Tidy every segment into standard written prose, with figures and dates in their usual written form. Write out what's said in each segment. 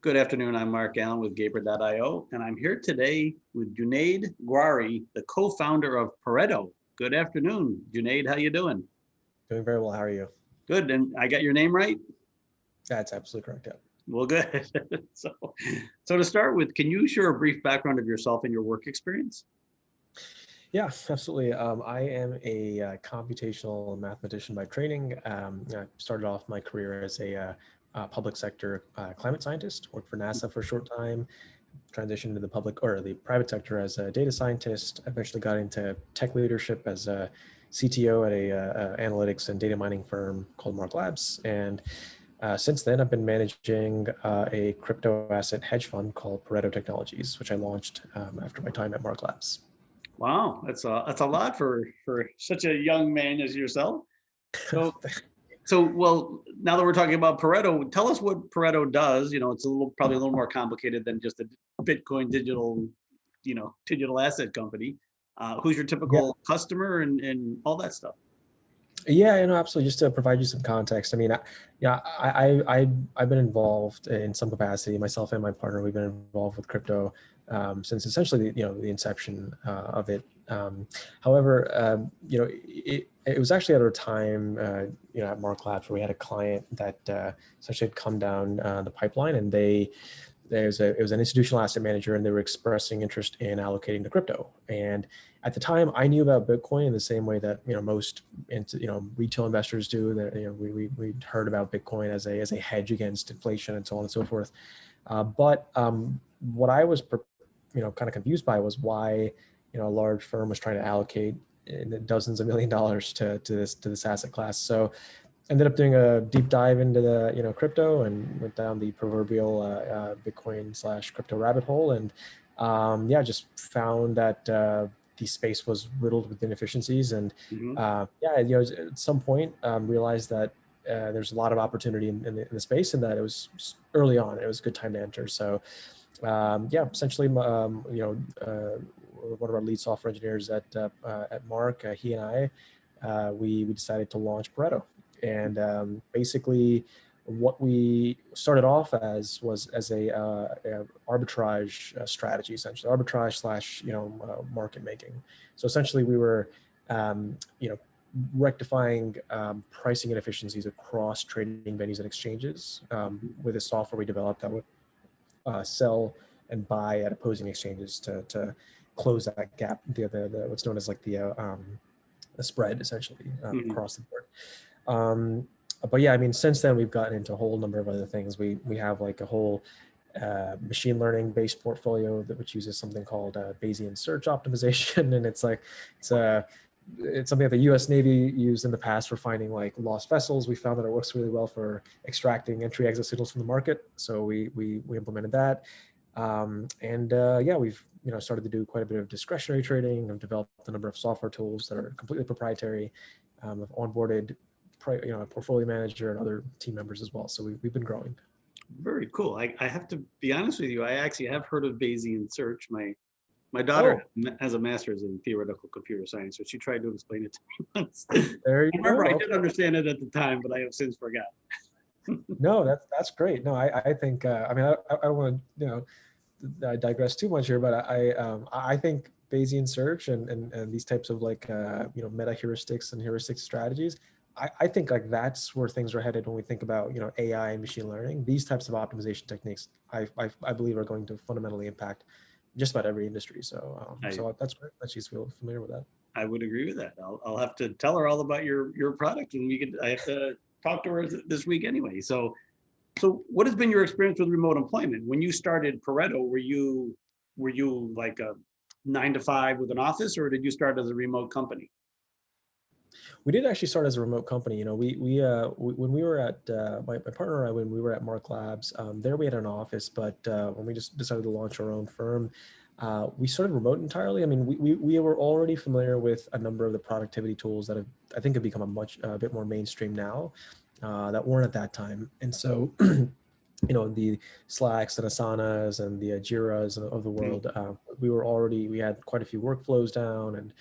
Good afternoon. I'm Mark Allen with Gaper.io, and I'm here today with Junaid Ghuari, the co-founder of Pareto. Good afternoon, Junaid. How you doing? Doing very well. How are you? Good. And I got your name right? That's absolutely correct. Yeah. Well, good. So to start with, can you share a brief background of yourself and your work experience? Yeah, absolutely. I am a computational mathematician by training. I started off my career as a public sector climate scientist, worked for NASA for a short time, transitioned to the public or the private sector as a data scientist, eventually got into tech leadership as a CTO at a analytics and data mining firm called Mark Labs. And since then, I've been managing a crypto asset hedge fund called Pareto Technologies, which I launched after my time at Mark Labs. Wow, that's a lot for such a young man as yourself. So well, now that we're talking about Pareto, tell us what Pareto does. It's probably a little more complicated than just a Bitcoin digital asset company. Who's your Yeah. typical customer and all that stuff? Yeah, absolutely. Just to provide you some context, I mean, I've been involved in some capacity. Myself and my partner, we've been involved with crypto since essentially the inception of it. However, it was actually at a time at Mark Labs where we had a client that essentially had come down the pipeline, and it was an institutional asset manager, and they were expressing interest in allocating to crypto. And at the time, I knew about Bitcoin in the same way that most retail investors do. That we heard about Bitcoin as a hedge against inflation and so on and so forth. But what I was kind of confused by was why a large firm was trying to allocate dozens of $1 million to this asset class. So ended up doing a deep dive into the crypto and went down the proverbial Bitcoin / crypto rabbit hole, and just found that the space was riddled with inefficiencies, and Mhm. at some point realized that there's a lot of opportunity in the space, and that it was early on. It was a good time to enter. So essentially, one of our lead software engineers at Mark, he and I, we decided to launch Pareto. And basically, what we started off as was as a arbitrage strategy, essentially arbitrage / market making. So essentially, we were rectifying pricing inefficiencies across trading venues and exchanges with a software we developed that would sell and buy at opposing exchanges to close that gap, the what's known as like the spread, essentially across the board. But yeah, I mean, since then we've gotten into a whole number of other things. We have like a whole machine learning based portfolio which uses something called Bayesian search optimization, and it's something that the U.S. Navy used in the past for finding like lost vessels. We found that it works really well for extracting entry/exit signals from the market, so we implemented that. We've started to do quite a bit of discretionary trading. I've developed a number of software tools that are completely proprietary. I've onboarded a portfolio manager and other team members as well. So we've been growing. Very cool. I have to be honest with you. I actually have heard of Bayesian search. My daughter has a master's in theoretical computer science, so she tried to explain it to me once. There you I remember go. I did understand it at the time, but I have since forgotten. No, that's great. No, I think I don't want to I digress too much here, but I think Bayesian search and these types of like meta heuristics and heuristic strategies, I think like that's where things are headed when we think about AI and machine learning. These types of optimization techniques, I believe, are going to fundamentally impact just about every industry. So so that's great that she's familiar with that. I would agree with that. I'll have to tell her all about your product, and I have to talk to her this week anyway. So what has been your experience with remote employment? When you started Pareto, were you like a 9 to 5 with an office, or did you start as a remote company? We did actually start as a remote company. When we were at my partner and I, when we were at Mark Labs, there we had an office, but when we just decided to launch our own firm, we started remote entirely. I mean, we were already familiar with a number of the productivity tools that I think have become a bit more mainstream now, that weren't at that time. And so, the Slacks and Asanas and the Jiras of the world, we had quite a few workflows down, and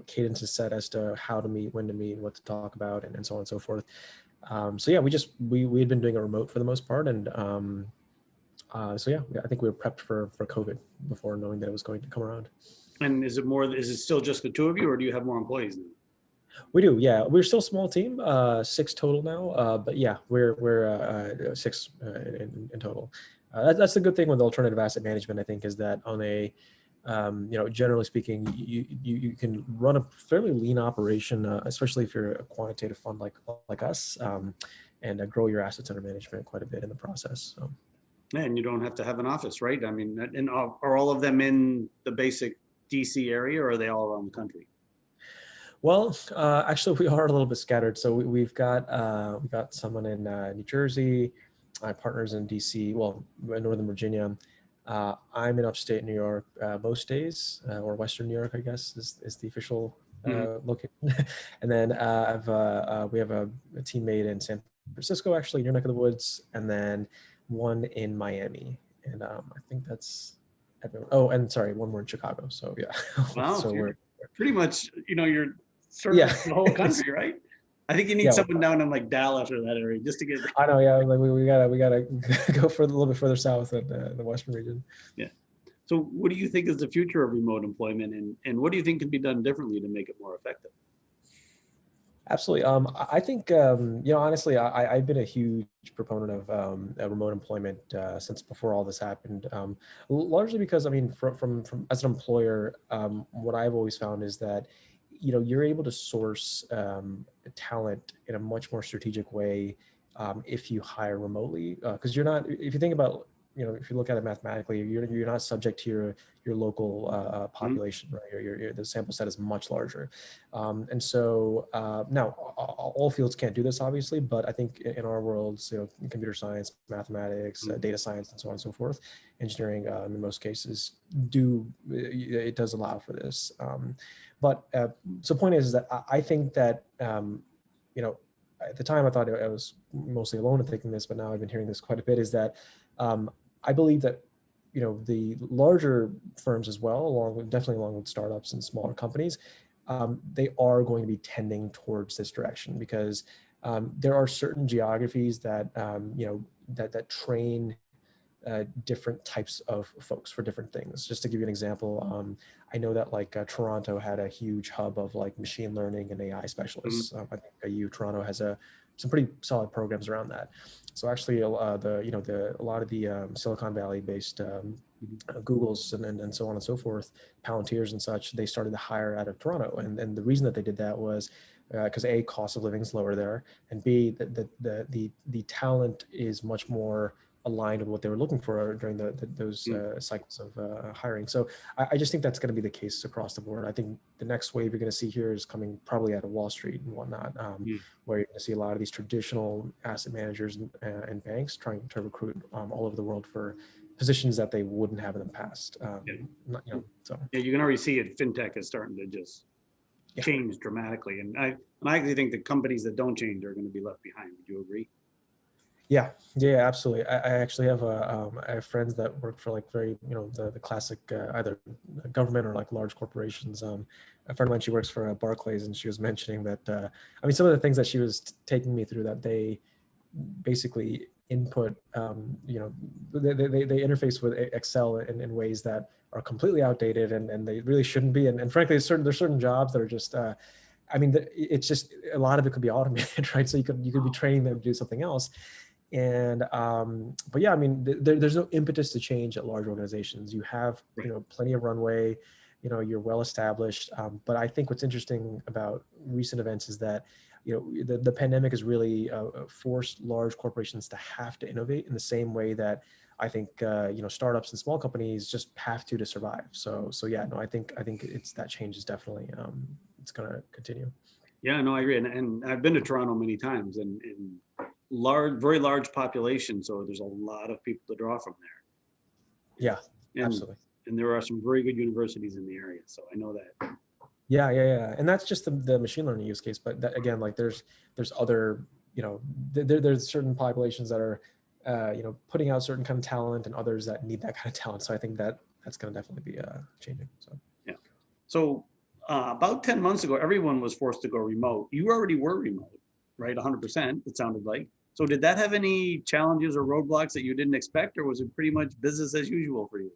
cadences set as to how to meet, when to meet, and what to talk about, and so on and so forth. We had been doing it remote for the most part, and So yeah, I think we were prepped for COVID before knowing that it was going to come around. And is it still just the two of you, or do you have more employees now? We do, yeah. We're still a small team, 6 total now. But yeah, we're 6 in total. That's the good thing with alternative asset management, I think, is that on a generally speaking, you can run a fairly lean operation, especially if you're a quantitative fund like us, and grow your assets under management quite a bit in the process. So. And you don't have to have an office, right? I mean, and are all of them in the basic DC area, or are they all around the country? Well, actually, we are a little bit scattered. So we've got someone in New Jersey, partners in DC, well, in Northern Virginia. I'm in upstate New York most days, or Western New York, I guess, is the official location. And then we have a teammate in San Francisco, actually, your neck of the woods, and then one in Miami. And I think that's everyone. Oh, and sorry, one more in Chicago. So yeah. Wow, So you're we're pretty much, you're yeah. circling the whole country, right? I think you need Yeah. someone down in like Dallas or that area just to get. I know, yeah. Like we gotta go for a little bit further south in the Western region. Yeah. So what do you think is the future of remote employment, and what do you think can be done differently to make it more effective? Absolutely. I think honestly, I've been a huge proponent of remote employment since before all this happened. Largely because I mean, from as an employer, what I've always found is that you're able to source talent in a much more strategic way if you hire remotely, because you're not. If you think about if you look at it mathematically, you're not subject to your local population, right? The sample set is much larger, and so now all fields can't do this, obviously, but I think in our worlds, computer science, mathematics, data science, and so on and so forth, engineering, in most cases, it does allow for this. But so the point is that I think that at the time I thought I was mostly alone in thinking this, but now I've been hearing this quite a bit. Is that I believe that the larger firms as well, definitely along with startups and smaller companies, they are going to be tending towards this direction because there are certain geographies that that train different types of folks for different things. Just to give you an example, I know that Toronto had a huge hub of machine learning and AI specialists. I think Toronto has some pretty solid programs around that. So actually, a lot of the Silicon Valley based Googles and so on and so forth, Palantirs and such, they started to hire out of Toronto, and the reason that they did that was because A, cost of living is lower there, and B, the talent is much more aligned with what they were looking for during those cycles of hiring. So I just think that's going to be the case across the board. I think the next wave you're going to see here is coming probably out of Wall Street and whatnot, where you're going to see a lot of these traditional asset managers and banks trying to recruit all over the world for positions that they wouldn't have in the past. So yeah, you can already see it. Fintech is starting to just change dramatically, and I actually think the companies that don't change are going to be left behind. Would you agree? Yeah, absolutely. I actually have I have friends that work for very the classic either government or large corporations. A friend of mine, she works for Barclays, and she was mentioning that I mean some of the things that she was taking me through, that they basically input they interface with Excel in ways that are completely outdated and they really shouldn't be. And frankly, there's certain jobs that are just I mean, it's just a lot of it could be automated, right? So you could be training them to do something else. And but yeah, I mean, there's no impetus to change at large organizations. You have plenty of runway, you're well established. But I think what's interesting about recent events is that the pandemic has really forced large corporations to have to innovate in the same way that I think startups and small companies just have to survive. So yeah, no, I think it's that change is definitely it's going to continue. Yeah, no, I agree, and I've been to Toronto many times, and very large population, so there's a lot of people to draw from there. Yeah, absolutely. And there are some very good universities in the area, so I know that. Yeah, and that's just the machine learning use case. But that, again, there's other there's certain populations that are putting out certain kind of talent, and others that need that kind of talent. So I think that's going to definitely be changing. So yeah. So about 10 months ago, everyone was forced to go remote. You already were remote, right? 100%. It sounded like. So did that have any challenges or roadblocks that you didn't expect, or was it pretty much business as usual for you?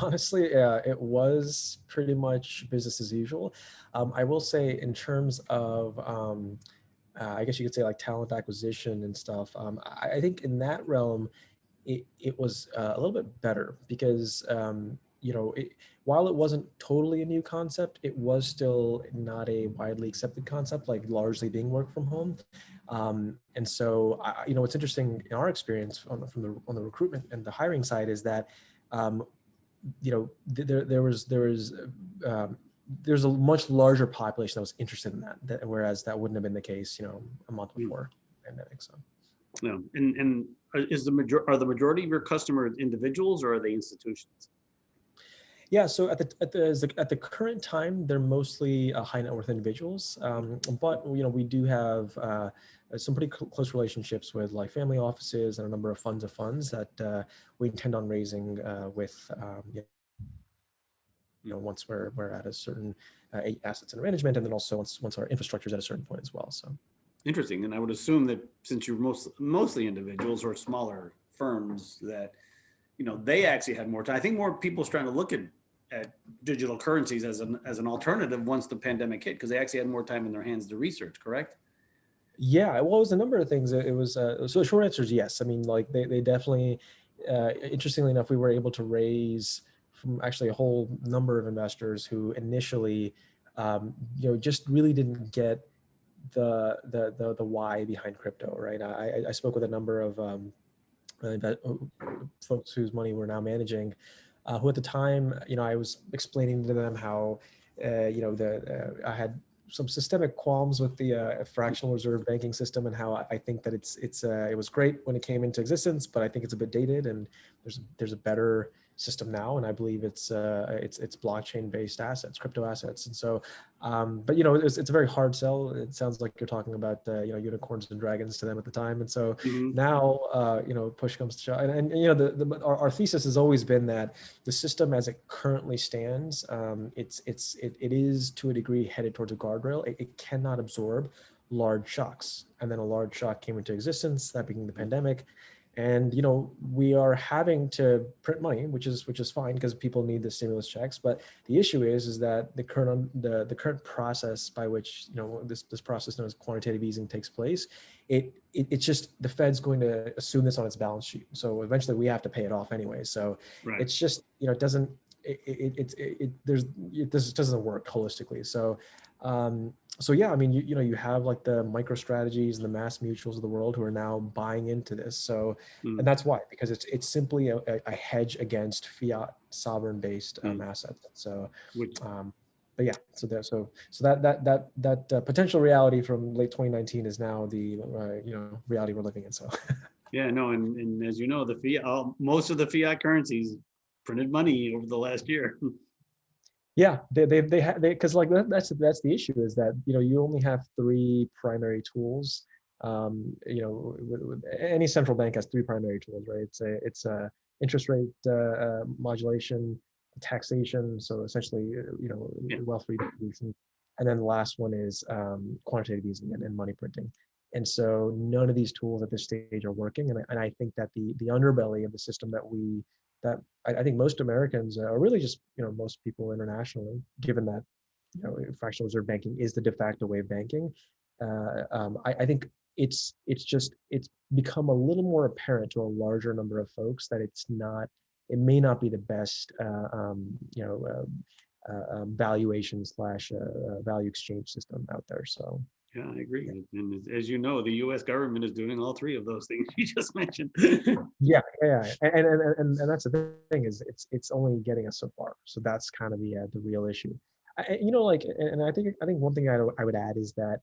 Honestly, it was pretty much business as usual. I will say, in terms of, I guess you could say, like talent acquisition and stuff. I think in that realm, it was a little bit better because while it wasn't totally a new concept, it was still not a widely accepted concept, like largely being work from home. And so, what's interesting in our experience on the recruitment and the hiring side is that um, um, there's a much larger population that was interested in whereas that wouldn't have been the case, a month Mm. before the pandemic. So. Yeah. And are the majority of your customers individuals, or are they institutions? Yeah, so at the current time, they're mostly high net worth individuals, but we do have some pretty close relationships with like family offices and a number of funds that we intend on raising with once we're at a certain assets under management, and then also once our infrastructure is at a certain point as well. So. Interesting. And I would assume that since you're mostly individuals or smaller firms, that they actually had more time. I think more people's trying to look at digital currencies as an alternative once the pandemic hit, because they actually had more time in their hands to research. Correct? Yeah, well, it was a number of things. It was so the short answer is yes. I mean, like they definitely, interestingly enough, we were able to raise from actually a whole number of investors who initially, just really didn't get the why behind crypto, right? I spoke with a number of folks whose money we're now managing, who at the time, I was explaining to them how, I had some systemic qualms with the fractional reserve banking system, and how I think that it was great when it came into existence, but I think it's a bit dated, and there's a better system now, and I believe it's blockchain based assets, crypto assets. And so, but it's a very hard sell. It sounds like you're talking about unicorns and dragons to them at the time, and so Mm-hmm. now push comes to shove, and our thesis has always been that the system as it currently stands, it is to a degree headed towards a guardrail. It cannot absorb large shocks, and then a large shock came into existence, that being the pandemic. And we are having to print money, which is fine because people need the stimulus checks. But the issue is that the current process by which this process known as quantitative easing takes place, it's just the Fed's going to assume this on its balance sheet. So eventually we have to pay it off anyway. So Right. it's just it doesn't this doesn't work holistically. So yeah, I mean, you have like the micro strategies and the mass mutuals of the world who are now buying into this. So, Mm-hmm. and that's why, because it's simply a hedge against fiat sovereign based assets. So, Which but yeah, so that potential reality from late 2019 is now the reality we're living in. So. Yeah, no, and as you know, the fiat, most of the fiat currencies printed money over the last year. Yeah, because like that's the issue, is that you only have three primary tools. With any central bank has three primary tools, right? It's a interest rate modulation, taxation, so essentially Yeah. wealth redistribution, and then the last one is quantitative easing and money printing. And so none of these tools at this stage are working, and I think that the underbelly of the system that I think most Americans, or really just most people internationally, given that fractional reserve banking is the de facto way of banking, I think it's become a little more apparent to a larger number of folks that it may not be the best valuation slash value exchange system out there. So. Yeah, I agree. And as you know, the U.S. government is doing all three of those things you just mentioned. Yeah, and that's the thing, is it's only getting us so far. So that's kind of the real issue. And I think one thing I would add is that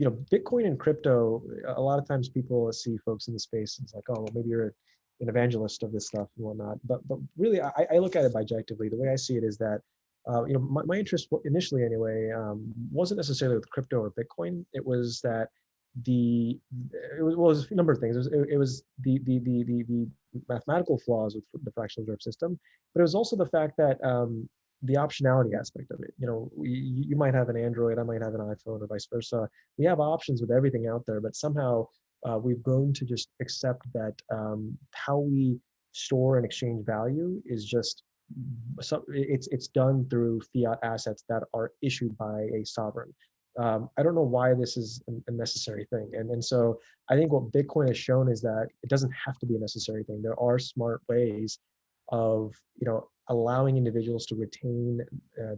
Bitcoin and crypto, a lot of times people see folks in the space and it's like, oh, well, maybe you're an evangelist of this stuff and whatnot. But really, I look at it bijectively. The way I see it is that my interest initially anyway wasn't necessarily with crypto or Bitcoin. It was that it was a number of things. It was the mathematical flaws with the fractional reserve system, but it was also the fact that the optionality aspect of it. You might have an Android, I might have an iPhone, or vice versa. We have options with everything out there, but somehow we've grown to just accept that how we store and exchange value is just it's done through fiat assets that are issued by a sovereign. I don't know why this is a necessary thing, and so I think what Bitcoin has shown is that it doesn't have to be a necessary thing. There are smart ways of allowing individuals to retain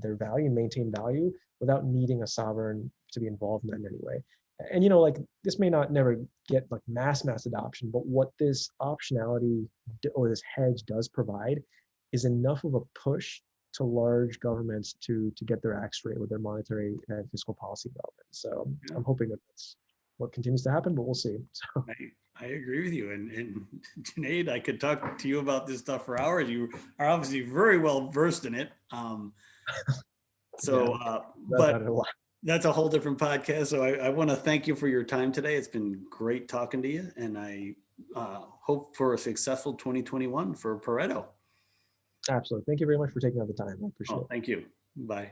their value and maintain value without needing a sovereign to be involved in that in any way. And like this may not never get like mass adoption, but what this optionality or this hedge does provide is enough of a push to large governments to get their acts straight with their monetary and fiscal policy development. So Yeah. I'm hoping that that's what continues to happen, but we'll see. So. I agree with you. And Junaid, I could talk to you about this stuff for hours. You are obviously very well versed in it. But that's a whole different podcast. So I want to thank you for your time today. It's been great talking to you. And I hope for a successful 2021 for Pareto. Absolutely. Thank you very much for taking out the time. I appreciate it. Thank you. Bye.